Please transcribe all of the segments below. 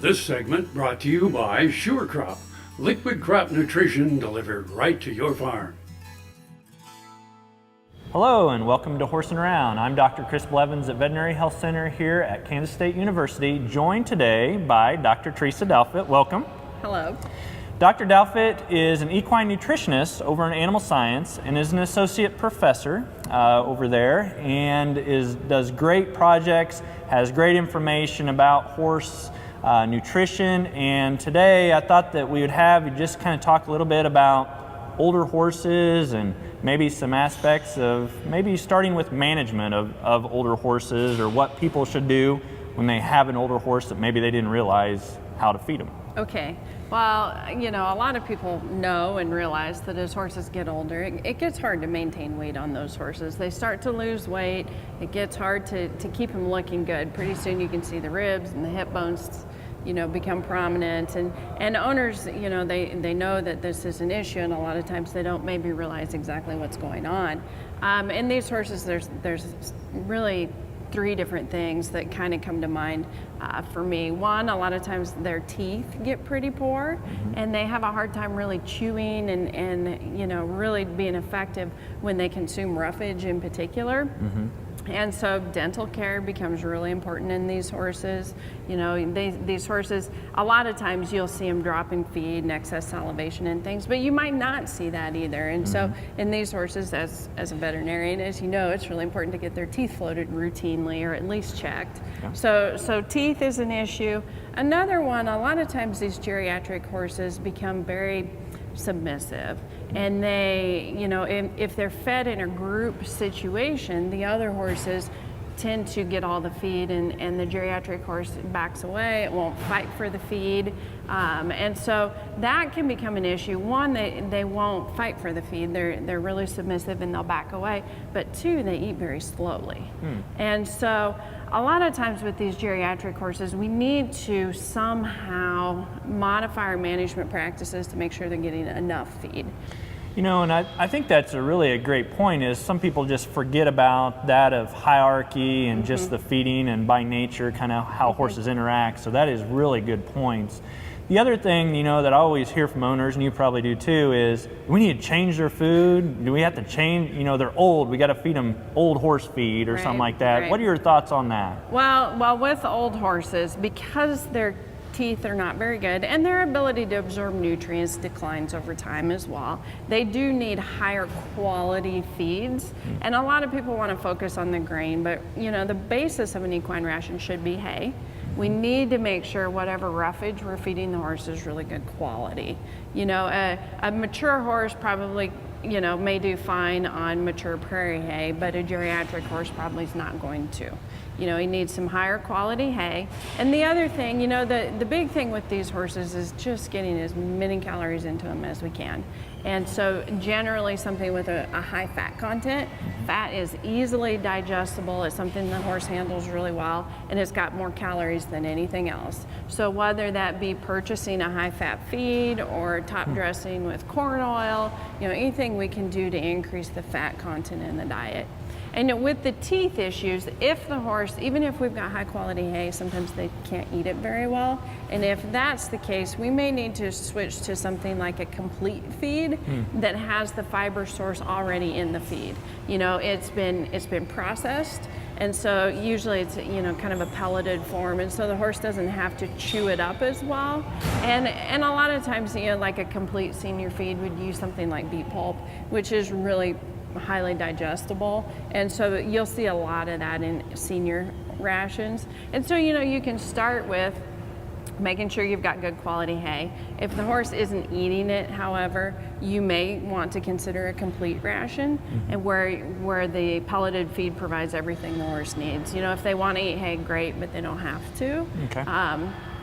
This segment brought to you by Sure Crop, liquid crop nutrition delivered right to your farm. Hello and welcome to Horsin Around. I'm Dr. Chris Blevins at Veterinary Health Center here at Kansas State University, joined today by Dr. Teresa Douthit. Welcome. Hello. Dr. Douthit is an equine nutritionist over in animal science and is an associate professor over there and does great projects, has great information about horse nutrition. And today I thought that we would have you just kind of talk a little bit about older horses and maybe some aspects of maybe starting with management of older horses, or what people should do when they have an older horse that maybe they didn't realize how to feed them. Okay. Well, you know, a lot of people know and realize that as horses get older, it gets hard to maintain weight on those horses. They start to lose weight. It gets hard to keep them looking good. Pretty soon you can see the ribs and the hip bones, you know, become prominent, and owners, you know, they know that this is an issue, and a lot of times they don't maybe realize exactly what's going on. In these horses, there's really three different things that kind of come to mind for me. One, a lot of times their teeth get pretty poor, and they have a hard time really chewing and you know, really being effective when they consume roughage in particular. And so dental care becomes really important in these horses. You know, these horses, a lot of times you'll see them dropping feed and excess salivation and things, but you might not see that either. And so in these horses, as a veterinarian, as you know, it's really important to get their teeth floated routinely, or at least checked. Yeah. So teeth is an issue. Another one, a lot of times these geriatric horses become very submissive, and they, you know, if they're fed in a group situation, the other horses tend to get all the feed, and the geriatric horse backs away. It won't fight for the feed, and so that can become an issue. One, they won't fight for the feed. They're really submissive and they'll back away. But two, they eat very slowly, and so a lot of times with these geriatric horses, we need to somehow modify our management practices to make sure they're getting enough feed. You know, and I think that's really a great point, is some people just forget about that of hierarchy and just the feeding and by nature kind of how horses interact. So that is really good points. The other thing, you know, that I always hear from owners, and you probably do too, is we need to change their food. Do we have to change, you know, they're old, we got to feed them old horse feed or something like that. Right. What are your thoughts on that? Well, with old horses, because their teeth are not very good and their ability to absorb nutrients declines over time as well, they do need higher quality feeds. And a lot of people want to focus on the grain, but you know, the basis of an equine ration should be hay. We need to make sure whatever roughage we're feeding the horse is really good quality. You know, a mature horse probably, you know, may do fine on mature prairie hay, but a geriatric horse probably is not going to. You know, he needs some higher quality hay. And the other thing, you know, the big thing with these horses is just getting as many calories into them as we can. And so generally something with a high fat content. Fat is easily digestible. It's something the horse handles really well, and it's got more calories than anything else. So whether that be purchasing a high fat feed or top dressing with corn oil, you know, anything we can do to increase the fat content in the diet. And with the teeth issues, if the horse, even if we've got high quality hay, sometimes they can't eat it very well. And if that's the case, we may need to switch to something like a complete feed that has the fiber source already in the feed. You know, it's been processed, and so usually it's, you know, kind of a pelleted form, and so the horse doesn't have to chew it up as well. And a lot of times, you know, like a complete senior feed would use something like beet pulp, which is really highly digestible, and so you'll see a lot of that in senior rations. And so, you know, you can start with making sure you've got good quality hay. If the horse isn't eating it, however, you may want to consider a complete ration, and where the pelleted feed provides everything the horse needs. You know, if they want to eat hay, great, but they don't have to,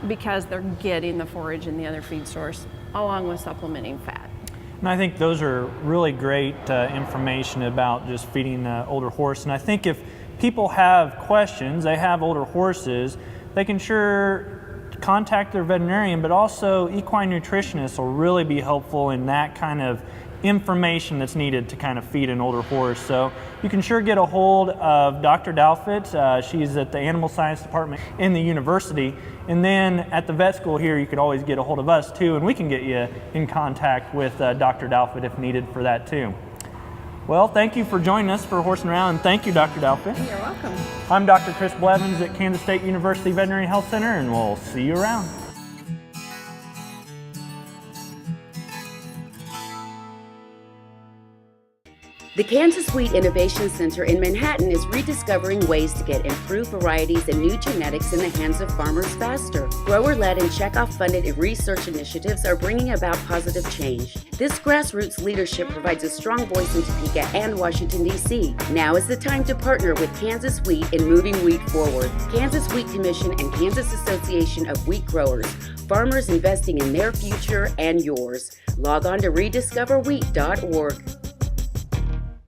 because they're getting the forage and the other feed source along with supplementing fat. And I think those are really great information about just feeding the older horse. And I think if people have questions, they have older horses, they can sure contact their veterinarian, but also equine nutritionists will really be helpful in that kind of information that's needed to kind of feed an older horse. So you can sure get a hold of Dr. Douthit. She's at the Animal Science Department in the university. And then at the vet school here, you can always get a hold of us too, and we can get you in contact with Dr. Douthit if needed for that too. Well, thank you for joining us for Horsin Around, and thank you, Dr. Douthit. You're welcome. I'm Dr. Chris Blevins at Kansas State University Veterinary Health Center, and we'll see you around. The Kansas Wheat Innovation Center in Manhattan is rediscovering ways to get improved varieties and new genetics in the hands of farmers faster. Grower-led and checkoff-funded research initiatives are bringing about positive change. This grassroots leadership provides a strong voice in Topeka and Washington, D.C. Now is the time to partner with Kansas Wheat in moving wheat forward. Kansas Wheat Commission and Kansas Association of Wheat Growers. Farmers investing in their future and yours. Log on to rediscoverwheat.org.